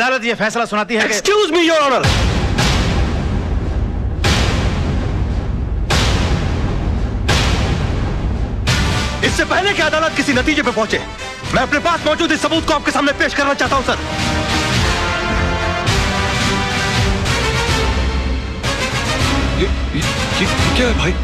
अदालत ये फैसला सुनाती है। Excuse me your honour. इससे पहले कि अदालत किसी नतीजे पे पहुंचे, मैं अपने पास मौजूद इस सबूत को आपके सामने पेश करना चाहता हूं सर। ये क्या है भाई?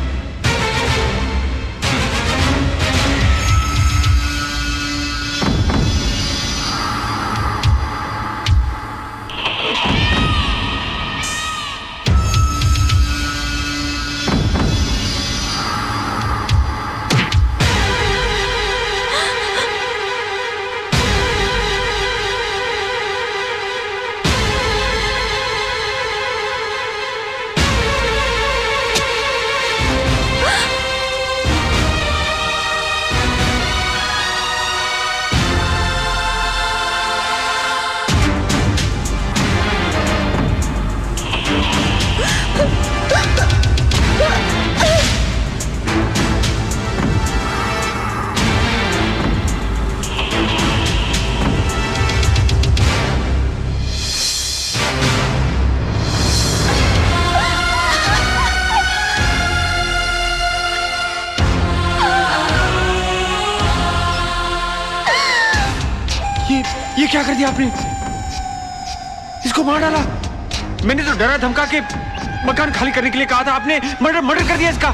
ये क्या कर दिया आपने? इसको मार डाला। मैंने तो डरा धमका के मकान खाली करने के लिए कहा था, आपने मर्डर कर दिया इसका।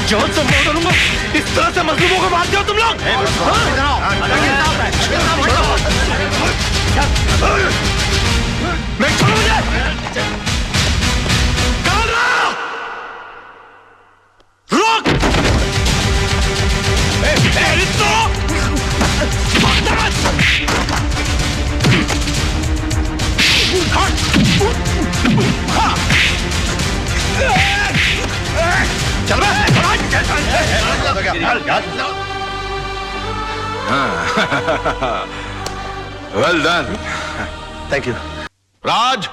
जान से मार डालूंगा। इस तरह से मजलूमों को मारते हो तुम लोग? मैं छोड़ो मुझे। रोक। चल well done. Thank you. Raj,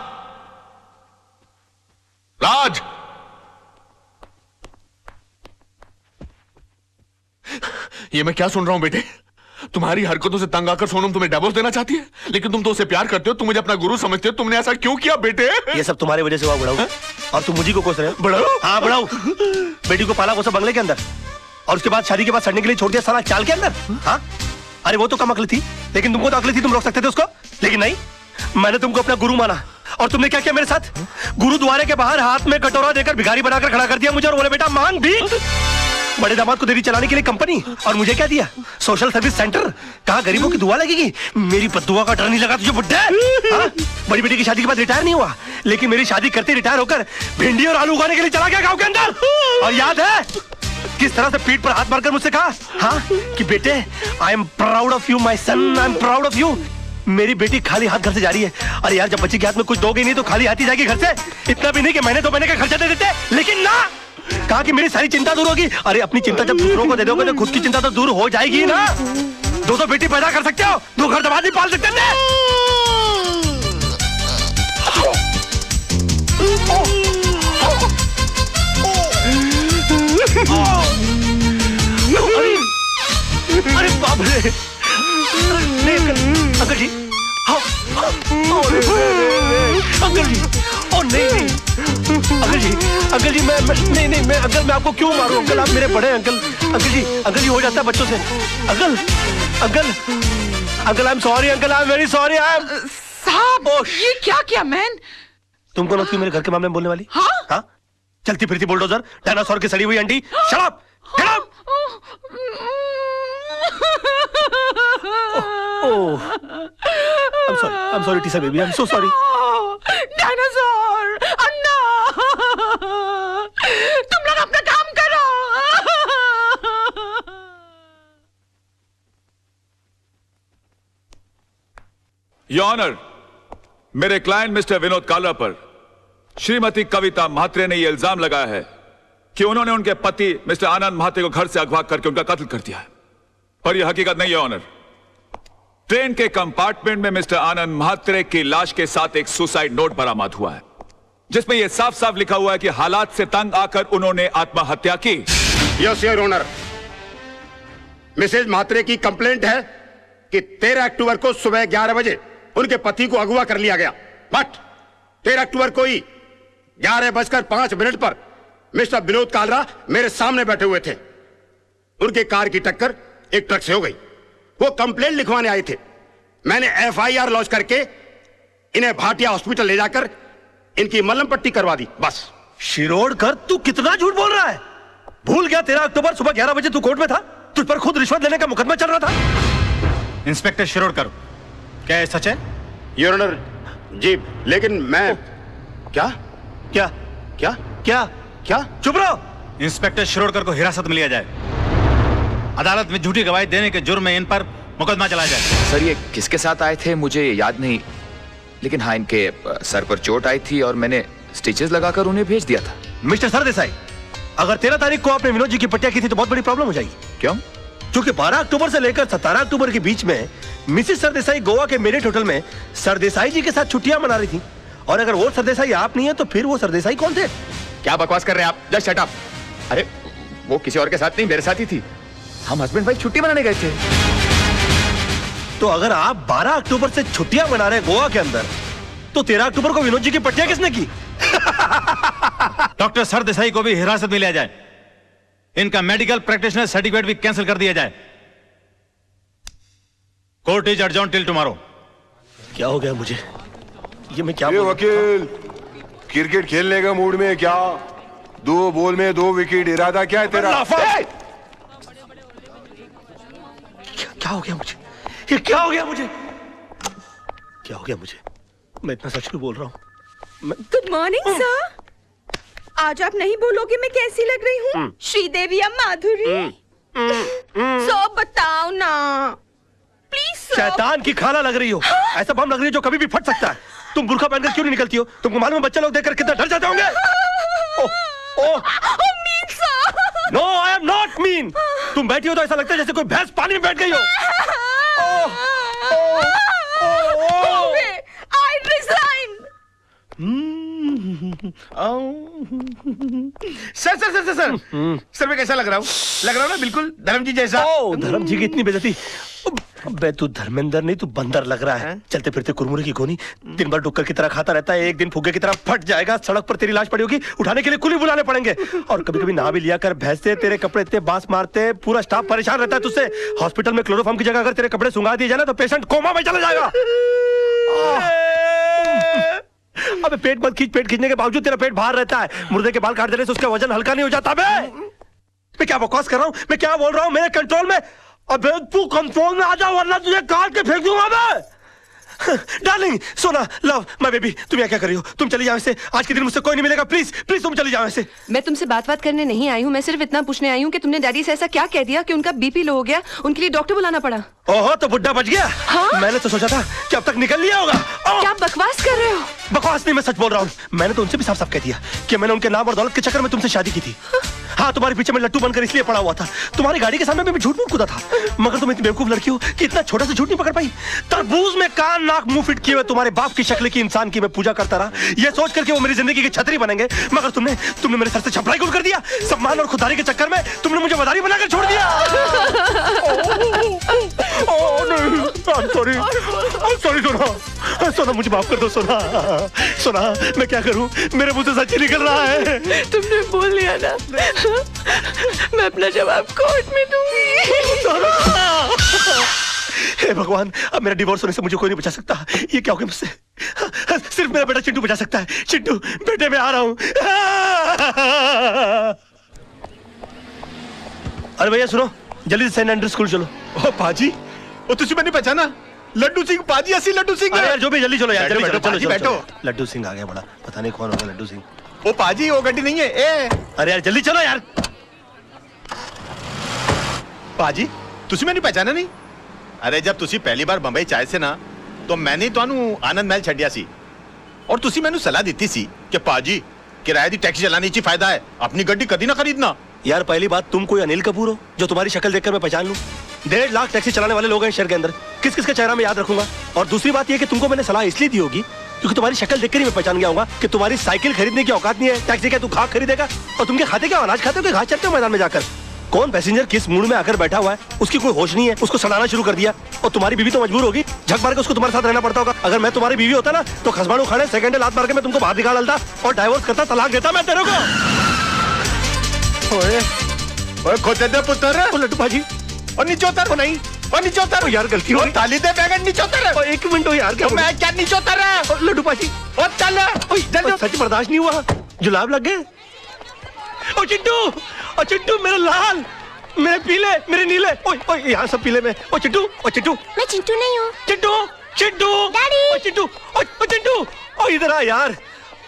Raj, ये मैं क्या सुन रहा हूं बेटे? तुम्हारी हरकतों से तंग आकर सोनम तुम्हें डिवोर्स देना चाहती है, लेकिन तुम तो उसे प्यार करते हो, तुम मुझे अपना गुरु समझते हो। तुमने ऐसा क्यों किया बेटे? ये सब तुम्हारी वजह से हुआ बड़ाऊ। और तुम मुझे को कोस रहे हो? बड़ाऊ? हाँ बड़ाऊ। बेटी को पाला पोसा बंगले के अंदर, और उसके बाद शादी के बाद सड़ने के लिए छोड़ दिया साला चाल के अंदर। हाँ अरे वो तो कम अकली थी, लेकिन तुमको तो अकली थी, तुम रोक सकते थे उसको। लेकिन नहीं, मैंने तुमको अपना गुरु माना। और तुमने क्या किया मेरे साथ? गुरुद्वारे के बाहर हाथ में कटोरा देकर भिखारी बनाकर खड़ा कर दिया मुझे, और बोले बेटा मांग भीख। बड़े दामाद को देरी चलाने के लिए कंपनी, और मुझे क्या दिया? Social service centre. कहाँ गरीबों की दुआ लगेगी? मेरी बद्दुआ का डर नहीं लगा तुझे बुड्ढे? बड़ी बेटी की शादी के बाद रिटायर नहीं हुआ, लेकिन मेरी शादी करते रिटायर होकर भिंडी और आलू उगाने के लिए चला गया गाँव के अंदर। और याद है किस तरह से पीठ पर हाथ मारकर मुझसे कहा, हाँ कि बेटे I am proud of you my son, I am proud of you. मेरी बेटी खाली हाथ घर से जा रही है। अरे यार, जब बच्ची के हाथ में कुछ दोगे नहीं तो खाली हाथ ही जाएगी घर से। इतना भी नहीं कि महीने 2 महीने का खर्चा दे देते, लेकिन ना, कहा कि मेरी सारी चिंता दूर होगी। अरे अपनी चिंता जब दूसरों को दे दोगे तो खुद की चिंता तो दूर हो जाएगी ना। 2 बेटी पैदा कर सकते हो, 2 घर दबा नहीं पाल सकते ना। अरे बाप रे, अंकल जी, अंकल जी, ओ नहीं, अंकल जी, मैं नहीं, मैं अंकल, मैं आपको क्यों मारूं अंकल? आप मेरे बड़े अंकल जी हो जाता है बच्चों से। Uncle I am sorry, uncle I am very sorry. साहब, ये क्या किया मैन? तुमको ना क्यों मेरे घर के मामले में बोलने वाली? हाँ? चलती फिरती बुलडोजर, डायनासोर की सड़ी हुई अंडी। Shut up, get out. I'm sorry, Tisa baby. I'm so sorry. Dinosaur, Anna, तुम लोग अपना काम करो। योर ऑनर, मेरे क्लाइंट मिस्टर विनोद कालरा पर श्रीमती कविता म्हात्रे ने यह इल्जाम लगाया है कि उन्होंने उनके पति मिस्टर आनंद म्हात्रे को घर से अगवा करके उनका कत्ल कर दिया है, पर यह हकीकत नहीं है ऑनर। ट्रेन के कंपार्टमेंट में मिस्टर आनंद म्हात्रे की लाश के साथ एक सुसाइड नोट बरामद हुआ है, जिसमें यह साफ साफ लिखा हुआ है कि हालात से तंग आकर उन्होंने आत्महत्या की। Yes your honour, Mrs Mhatre की कंप्लेंट है कि 13 अक्टूबर को सुबह 11 बजे उनके पति को अगवा कर लिया गया, बट 13 अक्टूबर को ही 11:05 पर मिस्टर विनोद कालरा मेरे सामने बैठे हुए थे। उनके कार की टक्कर एक ट्रक से हो गई। वो कंप्लेंट लिखवाने आए थे। मैंने FIR लॉन्च करके इन्हें भाटिया हॉस्पिटल ले जाकर इनकी मलहम पट्टी करवा दी, बस। शिरोडकर, तू कितना झूठ बोल रहा है? भूल गया 13 अक्टूबर सुबह 11 बजे तू कोर्ट में था? तुझ पर खुद रिश्वत लेने का मुकदमा चल रहा था। इंस्पेक्टर शिरोडकर, क्या ये सच है? योर ऑनर जी, लेकिन मैं क्या क्या क्या क्या क्या चुप रहो। इंस्पेक्टर शिरोडकर को हिरासत में लिया जाए, अदालत में झूठी गवाही देने के जुर्म में इन पर मुकदमा चलाया जाए। सर, ये किसके साथ आए थे मुझे याद नहीं, लेकिन हाँ, इनके सर पर चोट आई थी और मैंने स्टिचेस लगाकर उन्हें भेज दिया था। मिस्टर सरदेसाई, अगर 13 तारीख को आपने विनोद जी की पट्टिया की थी तो बहुत बड़ी प्रॉब्लम हो जाएगी। क्यों? क्योंकि 12 अक्टूबर से लेकर 17 अक्टूबर के बीच में मिसेस सरदेसाई गोवा के मेरिट होटल में सरदेसाई जी के साथ छुट्टियां मना रही थी। और अगर वो सरदेसाई आप नहीं है तो फिर वो सरदेसाई कौन थे? क्या बकवास कर रहे हैं आप? Just shut up. अरे वो किसी और के साथ नहीं, मेरे साथ ही थी। हम हस्बैंड वाइफ छुट्टी मनाने गए थे। तो अगर आप 12 अक्टूबर से छुट्टियां मना रहे हैं गोवा के अंदर, तो 13 अक्टूबर को विनोद जी की पट्टियां किसने की? डॉक्टर सरदेसाई को भी हिरासत में लिया जाए, इनका मेडिकल प्रैक्टिशनर सर्टिफिकेट भी कैंसिल कर दिया जाए। Court is adjourn till tomorrow. क्या हो गया मुझे? ये मैं क्या ये बोल रहा वकील क्रिकेट खेलने का मूड में है क्या? 2 बॉल में 2 विकेट, इरादा क्या है तेरा? क्या हो गया मुझे? ये क्या हो गया मुझे? क्या हो गया मुझे? मैं इतना सच क्यों बोल रहा हूँ? Good morning sir. आज आप नहीं बोलोगे मैं कैसी लग रही हूँ? श्रीदेवी या माधुरी? सब बताओ ना प्लीज। शैतान की खाला लग रही हो। ऐसा बम लग रही है जो कभी भी फट सकता है। तुम बुर्का पहनकर क्यों नहीं निकलती हो? तुमको मालूम है बच्चे लोग देखकर कितना डर जाते होंगे? No, I am not mean. तुम बैठी हो तो ऐसा लगता है जैसे कोई भैंस पानी में बैठ गई हो। I resign. Sir sir sir sir sir मैं कैसा लग रहा हूँ? लग रहा हूँ ना बिल्कुल धर्म जी जैसा। धर्म जी की इतनी बेइज्जती। अबे तू धर्मेंद्र नहीं, तू बंदर लग रहा है। चलते फिरते कुरमुरे की गोनी, दिन भर डुक्कर की तरह खाता रहता है। एक दिन फुग्गे की तरह फट जाएगा। सड़क पर तेरी लाश पड़ी होगी, उठाने के लिए कुली बुलाने पड़ेंगे। और कभी कभी नहा भी लिया कर। भैंसे तेरे कपड़े इतने बांस मारते, पूरा स्टाफ परेशान रहता है तुझसे। हॉस्पिटल में क्लोरोफॉर्म की जगह अगर तेरे कपड़े सुंगा दिए जाए ना तो पेशेंट कोमा में चला जाएगा। अबे पेट मत खींच। पेट खींचने के बावजूद तेरा पेट बाहर रहता है। मुर्दे के बाल काट देने से उसका वजन हल्का नहीं हो जाता। बे मैं क्या बकवास कर रहा हूँ? मैं क्या बोल रहा हूँ? मेरे कंट्रोल में। अबे तू कंट्रोल में आ जा वरना तुझे काट के फेंक दूंगा मैं। डार्लिंग, सोना, लव, माय बेबी, तुम यहाँ क्या कर रही हो? तुम चली जाओ ऐसे। आज के दिन मुझसे कोई नहीं मिलेगा। प्लीज प्लीज तुम चली जाओ ऐसे। मैं तुमसे बात करने नहीं आई हूँ। मैं सिर्फ इतना पूछने आई हूँ कि तुमने डैडी से ऐसा क्या कह दिया कि उनका बीपी लो हो गया, उनके लिए डॉक्टर बुलाना पड़ा। ओहो, तो बुड्ढा बच गया। हाँ? मैंने तो सोचा था कि अब तक निकल लिया होगा। क्या बकवास कर रहे हो? बकवास नहीं, मैं सच बोल रहा हूँ। मैंने तो उनसे भी साफ साफ कह दिया कि मैंने उनके नाम और दौलत के चक्कर में तुमसे शादी की थी। हाँ, तुम्हारे पीछे मैं लट्टू बनकर इसलिए पड़ा हुआ था। तुम्हारी गाड़ी के सामने मैं झूठ मूठ कूदा था। मगर तुम इतनी बेवकूफ लड़की हो कि इतना छोटा सा झूठ नहीं पकड़ पाई। तरबूज में कान नाक मुंह फिट किए हुए तुम्हारे बाप की शक्ल की इंसान की मैं पूजा करता रहा, ये सोच करके वो मेरी जिंदगी की छतरी बनेंगे। मगर तुमने मेरे सर से छपराई गुल कर दिया। सम्मान और खुदारी के चक्कर में तुमने मुझे मदारी बनाकर छोड़ दिया। सॉरी सोना, मुझे माफ कर दो सोना, मैं क्या करूं? मेरे मुंह से सच ही निकल रहा है। तुमने बोल लिया ना, मैं अपना जवाब कोर्ट में दूंगी। हे भगवान, अब मेरा डिवोर्स होने से मुझे कोई नहीं बचा सकता। ये क्या हो गया मुझसे? सिर्फ मेरा बेटा चिंटू बचा सकता है। चिंटू बेटे, मैं आ रहा हूं। अरे भैया सुनो, जल्दी से सेंट एंड्रू स्कूल चलो। ओ पाजी, ओ तुझे मैंने पहचाना? लड्डू सिंह पाजी, असली लड्डू सिंह। अरे यार जो भी, जल्दी चलो यार, जल्दी चलो। बैठो। लड्डू सिंह आ गया बड़ा, पता नहीं कौन होगा लड्डू सिंह। ओ पाजी, वो गड्डी नहीं है। ए अरे यार जल्दी चलो यार। पाजी, तुझे मैंने पहचाना नहीं? अरे जब तुसी पहली बार बंबई चाहे से ना तो मैंने ਤੁਹਾਨੂੰ आनंद महल ਛੱਡਿਆ ਸੀ और तुसी मैंू सलाह दी सी कि पाजी किराए दी टैक्सी चलाने ची फायदा है, अपनी गड्डी कभी ना खरीदना। यार पहली बात, तुम कोई अनिल कपूर हो जो तुम्हारी शक्ल देखकर मैं पहचान लूं? 1.5 लाख टैक्सी चलाने वाले लोग हैं शहर के अंदर। किस किस का चेहरा मैं याद रखूंगा? और दूसरी बात यह कि तुमको मैंने सलाह इसलिए दी होगी क्योंकि तुम्हारी शक्ल देखकर ही मैं पहचान गया होगा कि तुम्हारी साइकिल खरीदने की औकात नहीं है। टैक्सी क्या तू घास खरीदेगा? और तुम क्या खाते, क्या अनाज खाते हो कि घास चलते हो मैदान में जाकर? कौन पैसेंजर किस मूड में आकर बैठा हुआ है उसकी कोई होश नहीं है, उसको सड़ाना शुरू कर दिया। और तुम्हारी बीवी तो मजबूर होगी, झक मार के उसको तुम्हारे साथ रहना पड़ता होगा। अगर मैं तुम्हारी बीवी होता ना तो खसबाड़ू खाने सेकंड लात मार के मैं तुमको बाहर निकाल डालता और डाइवोर्स करता, तलाक देता मैं तेरे को। ओए खोते दे पुत्र। लड्डू भाजी और नीचे उतर। नहीं और नीचे उतर यार, गलती हो गई। ताली दे बैगन, नीचे उतर। एक मिनट हो यार, क्या मैं क्या नीचे उतर रहा है? लड्डू भाजी और चल जल्दी। सच बर्दाश्त नहीं हुआ, जुलाब लग गए। ओ चिट्टू, ओ चिट्टू, मेरे लाल, मेरे पीले, मेरे नीले, ओए ओए यहाँ सब पीले में। ओ चिट्टू, ओ चिट्टू। मैं चिंटू नहीं हूँ। चिट्टू, चिट्टू, डैडी। ओ चिट्टू, ओ चिट्टू, ओ इधर आ यार।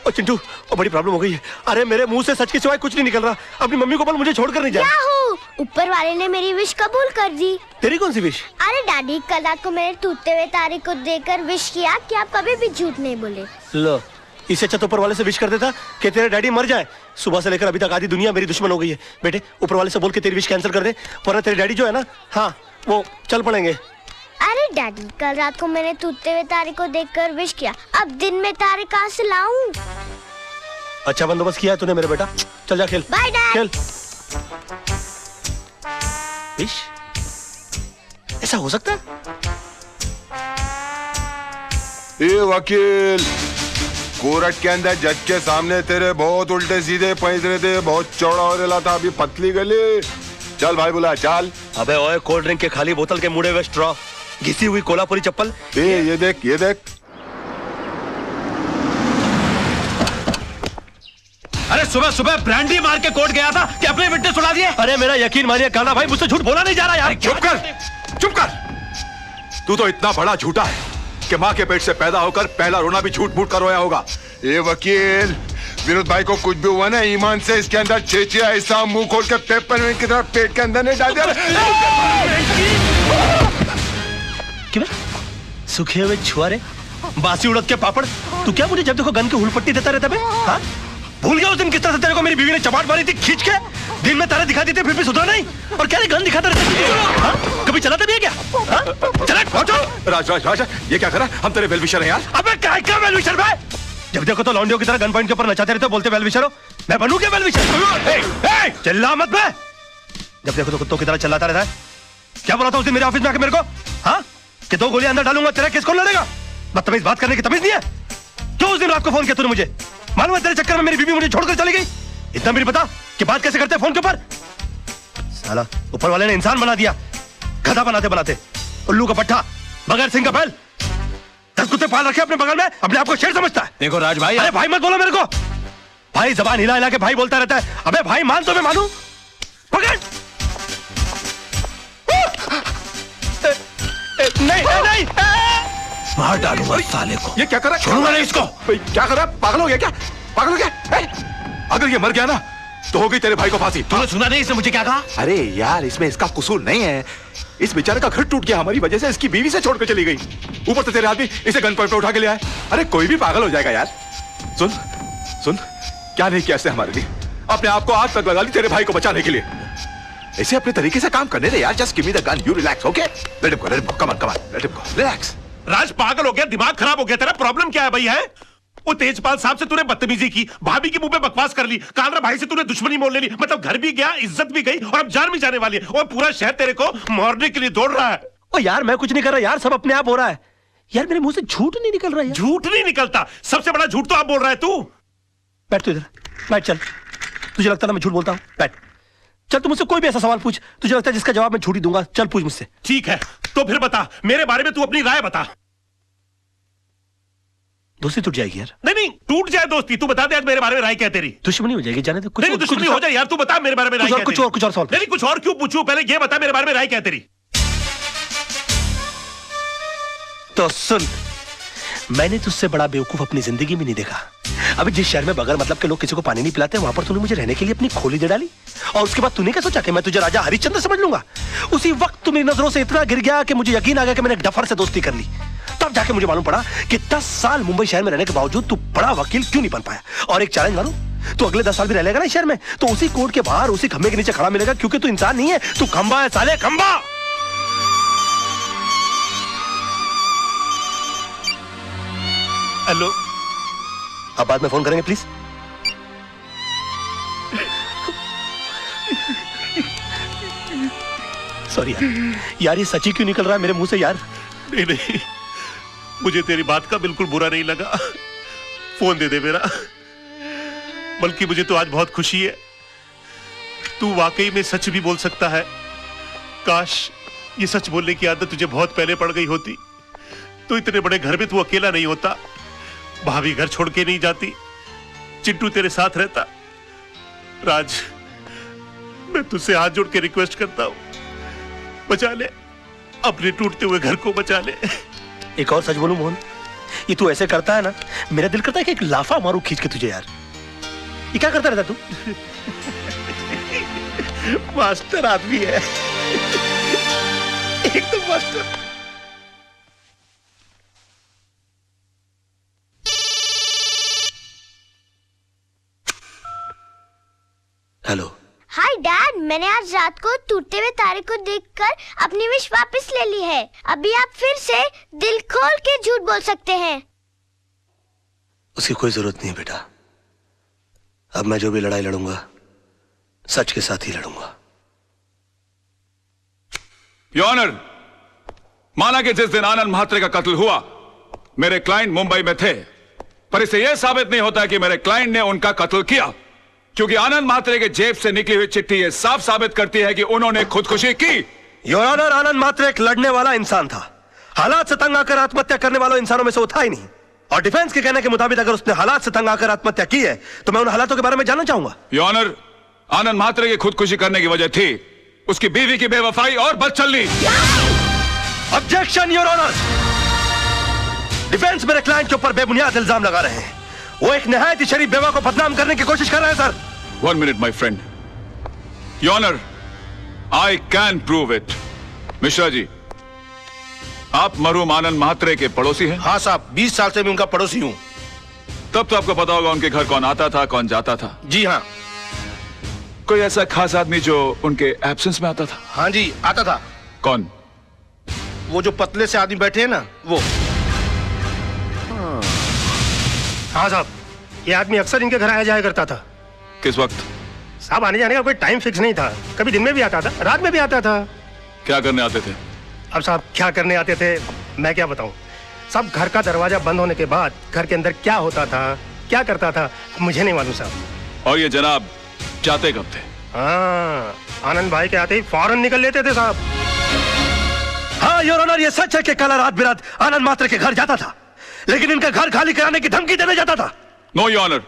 ओ चिंटू, ओ बड़ी प्रॉब्लम हो गई है। अरे मेरे मुंह से सच के सिवाय कुछ नहीं निकल रहा। अपनी मम्मी को बोल मुझे छोड़कर नहीं जाए। क्या हो? ऊपर वाले ने मेरी विश कबूल कर दी। तेरी कौन सी विश? अरे डैडी, कल रात को मैंने टूटते हुए तारे को देखकर विश किया कि आप कभी भी झूठ नहीं बोले। लो, इससे अच्छा तो ऊपर वाले से विश कर देता कि तेरे डैडी मर जाए। सुबह से लेकर अभी तक आधी दुनिया मेरी दुश्मन हो गई है। बेटे ऊपर वाले से बोल के तेरी विश कैंसिल कर दे, वरना तेरे डैडी जो है ना, हाँ वो चल पड़ेंगे। अरे डैडी, कल रात को मैंने टूटते हुए तारे को देखकर विश किया, अब दिन में तारे कहाँ से लाऊं? अच्छा बंदोबस्त किया है तूने मेरे बेटा, चल जा खेल। Bye dad. खेल। विश? ऐसा हो सकता है? ए वकील, कोर्ट के अंदर जज के सामने तेरे बहुत उल्टे सीधे पैंतरे थे, बहुत चौड़ा हो रहा था, अभी पतली गली। चल भाई बुला, चल। अबे ओए, कोल्ड ड्रिंक के खाली बोतल के मुड़े हुए स्ट्रॉ, घिसी हुई कोल्हापुरी चप्पल। ये देख, ये देख। अरे सुबह सुबह ब्रांडी मार के कोर्ट गया था कि अपने विटनेस सुना दिए। अरे मेरा यकीन मानिए काना भाई, मुझसे झूठ बोला नहीं जा रहा यार। चुप कर, चुप कर। तू तो इतना बड़ा झूठा है कि माँ के पेट से पैदा होकर पहला रोना भी झूठ मूठ कर रोया होगा। ये वकील, विनोद भाई को कुछ भी हुआ ना, ईमान से इसके अंदर छेचिया ऐसा मुंह खोल के पेपर की तरह पेट के अंदर नहीं डाल दिया। क्यों? सूखे हुए छुआरे, बासी उड़द के पापड़, तू क्या मुझे जब देखो गन की हुलपट्टी देता रहता बे? हाँ? भूल गया उस दिन किस तरह से तेरे को मेरी बीवी ने चपाट मारी थी खींच के? दिन में तारे दिखाती थी फिर भी सुधरा नहीं, और क्या गन दिखाता रहता? हाँ? कभी चलाते भी है क्या? हाँ? चला पहुंचो। राज राज राज, ये क्या करा? हम तेरे वेलविशर हैं यार। अबे क्या वेलविशर भाई? जब देखो तो लौंडियों की तरह गन पॉइंट के ऊपर नचाते रहते हो, बोलते वेलविशर हो। मैं बनूं क्या वेलविशर? चिल्ला मत बे। जब देखो तो कुत्तों की तरह चिल्लाता रहता है। क्या बोला था उस दिन मेरे ऑफिस में आके मेरे को? हाँ? कि 2 गोलियां अंदर डालूंगा, तेरा केस कौन लड़ेगा? बदतमीज बात करने की तमीज नहीं है? क्यों उस दिन रात को फोन किया तूने मुझे? मालूम है तेरे चक्कर में मेरी बीवी मुझे छोड़कर चली गई। इतना भी पता कि बात कैसे करते हैं फोन के ऊपर? साला ऊपर वाले ने इंसान बना दिया, गधा बनाते बनाते। उल्लू का पट्टा, बगैर सिंह का बैल। 10 कुत्ते पाल रखे अपने बगल में, अपने आप को शेर समझता है। देखो राज भाई, अरे भाई मत बोलो मेरे को। भाई जबान हिला हिला के भाई बोलता रहता है। अबे भाई मान तो मैं मानू। पकड़। नहीं नहीं, मार डालूंगा साले को। ये क्या कर रहा है? छोड़ूंगा नहीं इसको। क्या कर रहा है? पागल हो गया क्या? पागल हो गया? अगर ये मर गया ना तो हो गई तेरे भाई को फांसी। तूने सुना नहीं इसने मुझे क्या कहा? अरे यार, इसमें इसका कसूर नहीं है। इस बेचारे का घर टूट गया हमारी वजह से, इसकी बीवी से छोड़कर चली गई। ऊपर से तेरे आदमी इसे गन पॉइंट पे उठा के ले आए। अरे कोई भी पागल हो जाएगा यार। सुन सुन, क्या नहीं किया इसने हमारे लिए? अपने आप को आग तक लगा ली तेरे भाई को बचाने के लिए। इसे अपने तरीके से काम करने दे यार। Just give me the gun, you relax, okay? Let him go, let him go, come on, let him go, relax. Raj पागल हो गया, दिमाग खराब हो गया तेरा? प्रॉब्लम क्या है भाई? है वो तेजपाल साहब से तूने बदतमीजी की, भाभी के मुंह पे बकवास कर ली, कालरा भाई से तूने दुश्मनी मोल ले ली, मतलब घर भी गया, इज्जत भी गई, और अब जान भी जाने वाली है। और पूरा शहर तेरे को मारने के लिए दौड़ रहा है। ओ यार मैं कुछ नहीं कर रहा यार, सब अपने आप हो रहा है यार। मेरे मुंह से झूठ नहीं निकल रहा है। झूठ नहीं निकलता, सबसे बड़ा झूठ तो आप बोल रहा है तू। बैठ तू इधर, बैठ। चल, तुझे लगता है मैं झूठ बोलता हूँ? बैठ। चल तू मुझसे कोई भी ऐसा सवाल पूछ, तुझे लगता है जिसका जवाब मैं झूठ ही दूंगा। चल पूछ मुझसे। ठीक है, तो फिर बता, मेरे बारे में तू अपनी राय बता। दोस्ती टूट जाएगी यार। नहीं, टूट जाए दोस्ती, तू बता दे आज मेरे बारे में राय क्या तेरी? दुश्मनी हो जाएगी, जाने दे। नहीं, दुश्मनी हो जाए यार, तू बता मेरे बारे में राय क्या तेरी? कुछ और सवाल। नहीं, कुछ और क्यों पूछूं? पहले ये बता मेरे बारे में राय क्या तेरी? तो सुन, मैंने तुझसे बड़ा बेवकूफ अपनी जिंदगी में नहीं देखा। अभी जिस शहर में बगैर मतलब के लोग किसी को पानी नहीं पिलाते, वहां पर तूने मुझे रहने के लिए अपनी खोली दे डाली, और उसके बाद तूने क्या सोचा कि मैं तुझे राजा हरिश्चंद्र समझ लूंगा? उसी वक्त तू मेरी नजरों से इतना गिर गया कि मुझे यकीन आ गया कि मैंने एक डफर से दोस्ती कर ली। तब जाके मुझे मालूम पड़ा कि 10 साल मुंबई शहर में रहने के बावजूद तू बड़ा वकील क्यों नहीं बन पाया। और एक चैलेंज मानूं, तू अगले 10 साल भी रह लेगा ना शहर में, तो उसी कोर्ट के बाहर उसी खंबे के नीचे खड़ा मिलेगा, क्योंकि तू इंसान नहीं है, तू खंबा है साले, खंबा। हेलो, आप बाद में फोन करेंगे प्लीज। सॉरी यार ये सच्ची क्यों निकल रहा है मेरे मुंह से यार। नहीं नहीं, मुझे तेरी बात का बिल्कुल बुरा नहीं लगा। फोन दे दे मेरा। बल्कि मुझे तो आज बहुत खुशी है, तू वाकई में सच भी बोल सकता है। काश ये सच बोलने की आदत तुझे बहुत पहले पड़ गई होती, तो इतने बड़े घर में तू अकेला नहीं होता, भाभी घर छोड़ के नहीं जाती, चिंटू तेरे साथ रहता। राज, मैं तुझसे हाथ जोड़ के रिक्वेस्ट करता हूं, बचा ले, अपने टूटते हुए घर को बचा ले। एक और सच बोलूं मोहन, ये तू ऐसे करता है ना, मेरा दिल करता है कि एक लाफा मारूं खींच के तुझे यार। ये क्या करता रहता तू? मास्टर आदमी है, एकदम मास्टर। हेलो। हाय डैड, मैंने आज रात को टूटते हुए तारे को देखकर अपनी विश वापस ले ली है। अभी आप फिर से दिल खोल के झूठ बोल सकते हैं। उसकी कोई जरूरत नहीं है बेटा। अब मैं जो भी लड़ाई लड़ूंगा सच के साथ ही लड़ूंगा। योर ऑनर, माना कि जिस दिन आनंद म्हात्रे का कत्ल हुआ मेरे क्लाइंट मुंबई में थे, पर इससे यह साबित नहीं होता कि मेरे क्लाइंट ने उनका कत्ल किया, क्योंकि आनंद म्हात्रे के जेब से निकली हुई चिट्ठी यह साफ साबित करती है कि उन्होंने खुदकुशी की। योर ऑनर, आनंद म्हात्रे एक लड़ने वाला इंसान था। हालात से तंग आकर आत्महत्या करने वालों इंसानों में से वो था ही नहीं। और डिफेंस के कहने के मुताबिक अगर उसने हालात से तंग आकर आत्महत्या की है तो मैं उन हालातों के बारे में जानना चाहूंगा। योर ऑनर, आनंद म्हात्रे की खुदकुशी करने की वजह थी उसकी बीवी की बेवफाई और बदचलनी। Objection your honour. डिफेंस मेरे क्लाइंट के ऊपर बेबुनियाद इल्जाम लगा रहे हैं। वो एक निहायत ही शरीफ बेवा को बदनाम करने की कोशिश कर रहे हैं sir. 1 minute my friend. Your honour, I can prove it. Mishra ji, आप मरहूम आनंद म्हात्रे के पड़ोसी हैं? हाँ साहब, 20 साल से मैं उनका पड़ोसी हूं। तब तो आपको पता होगा उनके घर कौन आता था कौन जाता था। जी हाँ। कोई ऐसा खास आदमी जो उनके एब्सेंस में आता था? हाँ जी, आता था। कौन? वो जो पतले से आदमी बैठे हैं ना, वो। हाँ साहब, ये आदमी अक्सर इनके घर आया जाया करता था। किस वक्त? साहब, आने जाने का कोई टाइम फिक्स नहीं था। कभी दिन में भी आता था, रात में भी आता था। क्या करने आते थे? अब साहब क्या करने आते थे मैं क्या बताऊं। सब घर का दरवाजा बंद होने के बाद घर के अंदर क्या होता था, क्या करता था, मुझे नहीं मालूम साहब। और ये जनाब जाते कब थे? हाँ, आनंद भाई के आते ही फौरन निकल लेते थे साहब। हाँ योर ऑनर, ये सच है कि कल रात बिरात आनंद म्हात्रे के घर जाता था, लेकिन इनका घर खाली कराने की धमकी देने जाता था। नो योर ऑनर,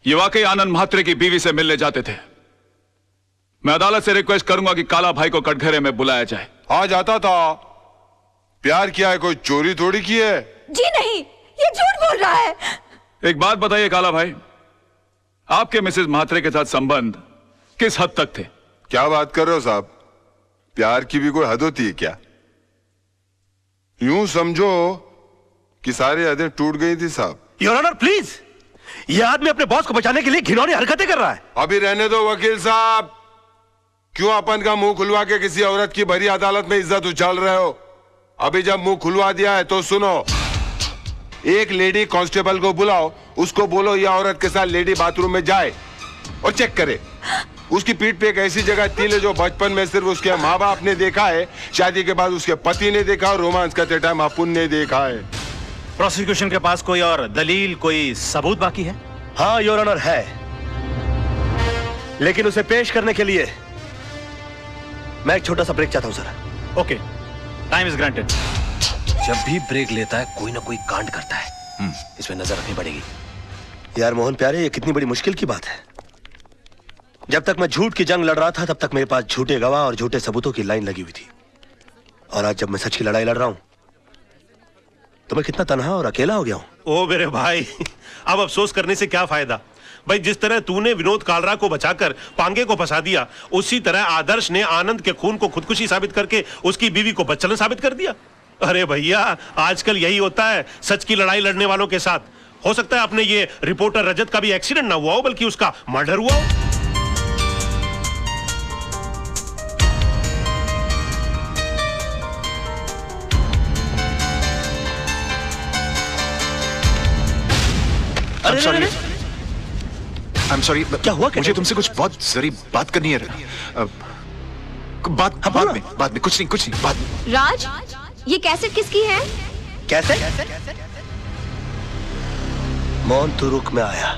ये वाकई आनंद म्हात्रे की बीवी से मिलने जाते थे। मैं अदालत से रिक्वेस्ट करूंगा कि काला भाई को कटघरे में बुलाया जाए। हाँ जाता था। प्यार किया है, कोई चोरी थोड़ी की है। जी नहीं, ये झूठ बोल रहा है। एक बात बताइए काला भाई, आपके मिसेस म्हात्रे के साथ संबंध किस हद तक थे? क्या बात कर रहे हो साहब, प्यार की भी कोई हद होती है क्या? यूं समझो कि सारी हदें टूट गई थी साहब। योर ऑनर प्लीज, ये आदमी अपने बॉस को बचाने के लिए घिनौनी हरकतें कर रहा है। अभी रहने दो वकील साहब, क्यों अपन का मुंह खुलवा के किसी औरत की भरी अदालत में इज्जत उछाल रहे हो? अभी जब मुंह खुलवा दिया है तो सुनो, एक लेडी कांस्टेबल को बुलाओ, उसको बोलो यह औरत के साथ लेडी बाथरूम में जाए और चेक करे। उसकी पीठ पे एक ऐसी जगह तिल है जो बचपन में सिर्फ उसके माँ बाप ने देखा है, शादी के बाद उसके पति ने देखा और रोमांस करते टाइम अपुन ने देखा है। प्रोसिक्यूशन के पास कोई और दलील, कोई सबूत बाकी है? हाँ योर ऑनर है, लेकिन उसे पेश करने के लिए मैं एक छोटा सा ब्रेक चाहता हूं sir. Okay, time is granted. जब भी ब्रेक लेता है कोई ना कोई कांड करता है, इसमें नजर रखनी पड़ेगी। यार मोहन प्यारे, ये कितनी बड़ी मुश्किल की बात है। जब तक मैं झूठ की जंग लड़ रहा था तब तक मेरे पास झूठे गवाह और झूठे सबूतों की लाइन लगी हुई थी, और आज जब मैं सच की लड़ाई लड़ रहा हूं तो मैं कितना तन्हा और अकेला हो गया हूं। ओ मेरे भाई, अब अफसोस करने से क्या फायदा भाई। जिस तरह तूने विनोद कालरा को बचाकर पांगे को फंसा दिया, उसी तरह आदर्श ने आनंद के खून को खुदकुशी साबित करके उसकी बीवी को बदचलन साबित कर दिया। अरे भैया, आजकल यही होता है सच की लड़ाई लड़ने वालों के साथ। हो सकता है अपने ये रिपोर्टर रजत का भी एक्सीडेंट ना हुआ हो, बल्कि उसका मर्डर हुआ हो। अरे सॉरी अरे, आई एम सॉरी। क्या हुआ? मुझे तुमसे कुछ बहुत जरूरी बात करनी है। बाद में कुछ नहीं बाद में। राज, ये कैसेट किसकी है? कैसे? मौन तुरुक में आया।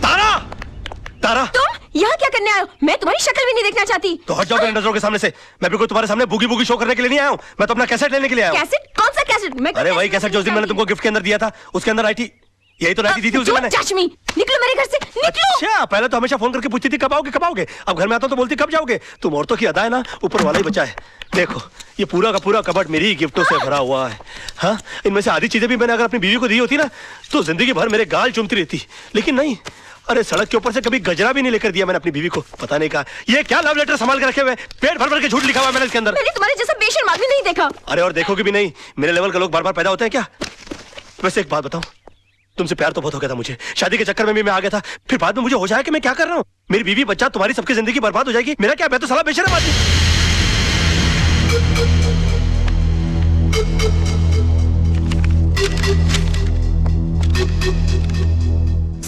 तारा, तारा, तुम यहाँ क्या करने आए हो? मैं तुम्हारी शक्ल भी नहीं देखना चाहती। तो हट जाओ मेरे नजरों के सामने से। मैं बिल्कुल तुम्हारे सामने बुगी बुगी शो करने के लिए नहीं आया हूँ। मैं तो अपना कैसेट लेने के लिए आया हूँ। कैसेट? कौन सा कैसेट? मैं अरे वही कैसेट जो उस दिन मैंने तुमको गिफ्ट के अंदर दिया था, उसके अंदर आई थी। यही तो राइटी दी थी उसे मैंने। चश्मी, निकलो मेरे घर से, निकलो। अच्छा, पहले तो हमेशा फोन करके पूछती थी कब आओगे कब आओगे। अब घर में आता हूं तो बोलती कब जाओगे। तुम औरतों की अदा है ना, ऊपर वाला ही बचा है। देखो ये पूरा का पूरा कबर्ड मेरी ही गिफ्टों से भरा हुआ है। हाँ, इनमें से आधी चीजें भी मैंने अगर अपनी बीवी को दी होती ना तो जिंदगी भर मेरे गाल चूमती रहती, लेकिन नहीं। अरे सड़क के ऊपर से कभी गजरा भी नहीं लेकर दिया मैंने अपनी बीवी को। पता नहीं कहा ये क्या लव लेटर संभाल के रखे हुए, पेट भर भर के झूठ लिखा हुआ मैंने इसके अंदर। मैंने तुम्हारे जैसा बेशर्म आदमी नहीं देखा। अरे और देखोगे भी नहीं, मेरे लेवल के लोग बार बार पैदा होते हैं क्या? वैसे एक बात बताऊं, तुमसे प्यार तो बहुत हो गया था मुझे, शादी के चक्कर में भी मैं आ गया था। फिर बाद में मुझे हो जाए कि मैं क्या कर रहा हूँ, मेरी बीवी बच्चा तुम्हारी सबकी जिंदगी बर्बाद हो जाएगी। मेरा क्या, मैं तो साला बेशर्म आदमी।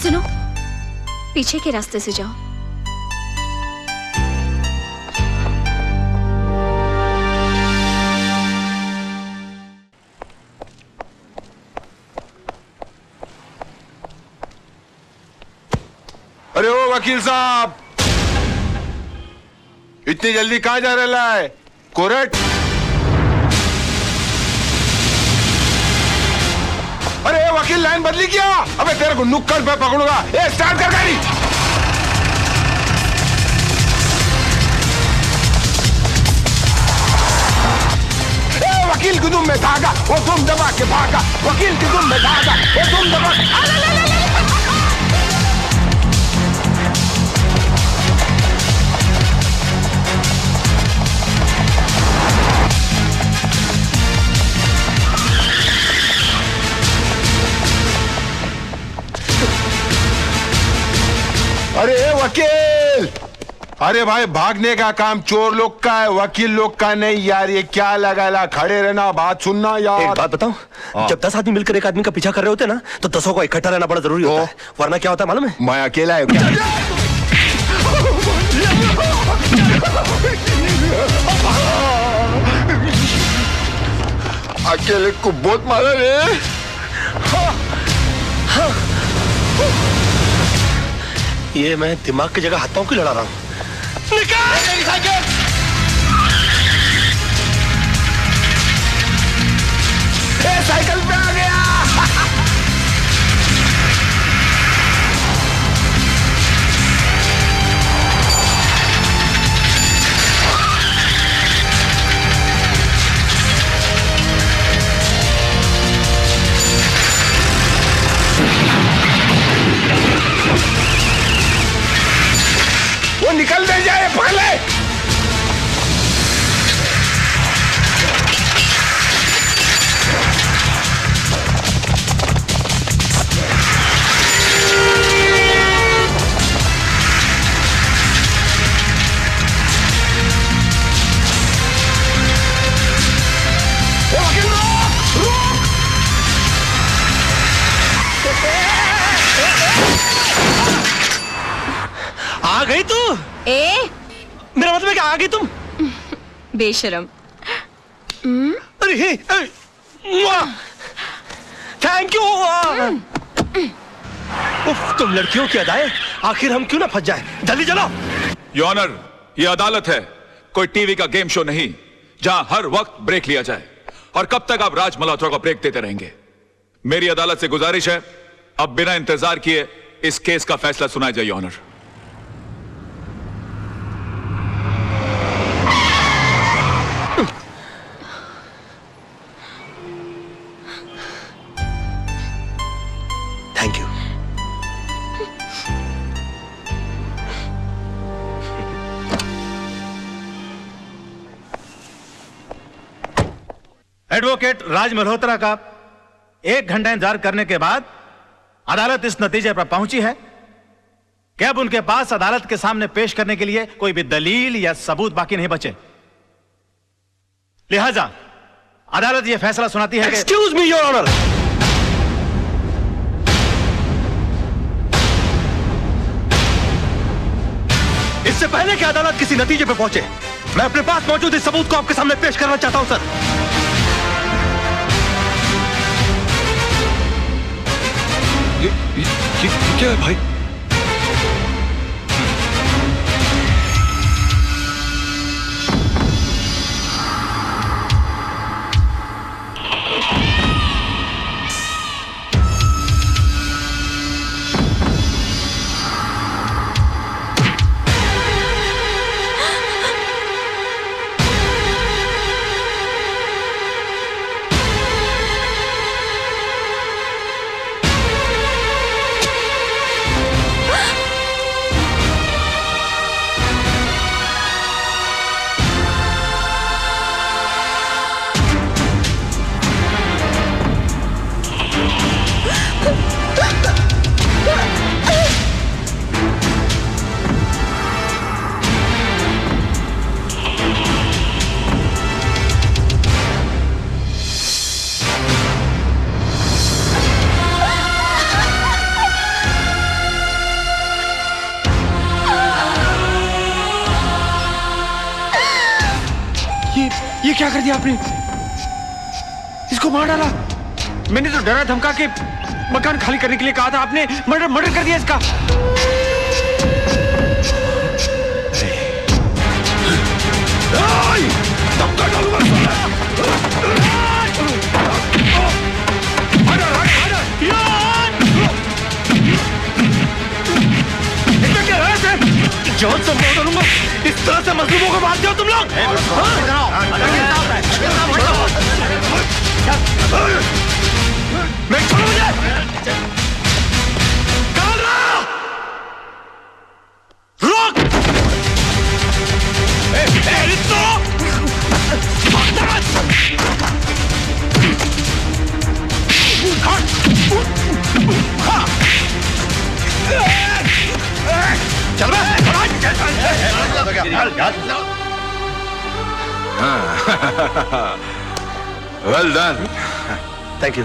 सुनो, पीछे के रास्ते से जाओ। अरे ओ वकील साहब, इतनी जल्दी कहाँ जा रहा है? कोर्ट? अरे वकील लाइन बदली क्या? अबे तेरे को नुक्कड़ पे पकड़ूंगा। ए स्टार्ट कर गाड़ी। ए वकील की दुम में धागा, वो दुम दबा के भागा। वकील की दुम में धागा, वो दुम दबा के। अरे वकील, अरे भाई भागने का काम चोर लोग का है, वकील लोग का नहीं यार। ये क्या लगा खड़े रहना, बात सुनना यार। एक बात बताऊं, जब 10 आदमी मिलकर एक आदमी का पीछा कर रहे होते ना तो 10 को इकट्ठा रहना बड़ा जरूरी होता है, वरना क्या होता है मालूम है? मैं अकेला है क्या? अकेले को बहुत मारा रे। ये मैं दिमाग की जगह हाथों की लड़ा रहा हूँ। निकाल मेरी साइकिल। साइकिल पे आ गया। वो निकल दे जाए, पकड़ ले। आ गई तू? मेरा मतलब है कि आ गई तुम? बेशरम। अरे थैंक यू। उफ, तुम लड़कियों की अदाएं, आखिर हम क्यों ना फंस जाए। जल्दी चलो। योर ऑनर, ये अदालत है, कोई टीवी का गेम शो नहीं जहां हर वक्त ब्रेक लिया जाए। और कब तक आप राज मल्होत्रा को ब्रेक देते रहेंगे? मेरी अदालत से गुजारिश है, अब बिना इंतजार किए इस केस का फैसला सुनाया जाए your honour. Thank you. Advocate Raj Malhotra का 1 घंटा इंतजार करने के बाद अदालत इस नतीजे पर पहुंची है कि अब उनके पास अदालत के सामने पेश करने के लिए कोई भी दलील या सबूत बाकी नहीं बचे। लिहाजा अदालत यह फैसला सुनाती है कि एक्सक्यूज मी योर ऑनर। इससे पहले कि अदालत किसी नतीजे पे पहुंचे, मैं अपने पास मौजूद इस सबूत को आपके सामने पेश करना चाहता हूं सर। ये क्या है भाई? ये क्या कर दिया आपने? इसको मार डाला। मैंने तो डरा धमका के मकान खाली करने के लिए कहा था, आपने मर्डर कर दिया इसका। धमका डालूंगा। जान से मार डालूंगा। इस तरह से मजलूमों को मारते हो तुम लोग? मैं छोड़ो मुझे। रोक। चल वेल डन। Thank you.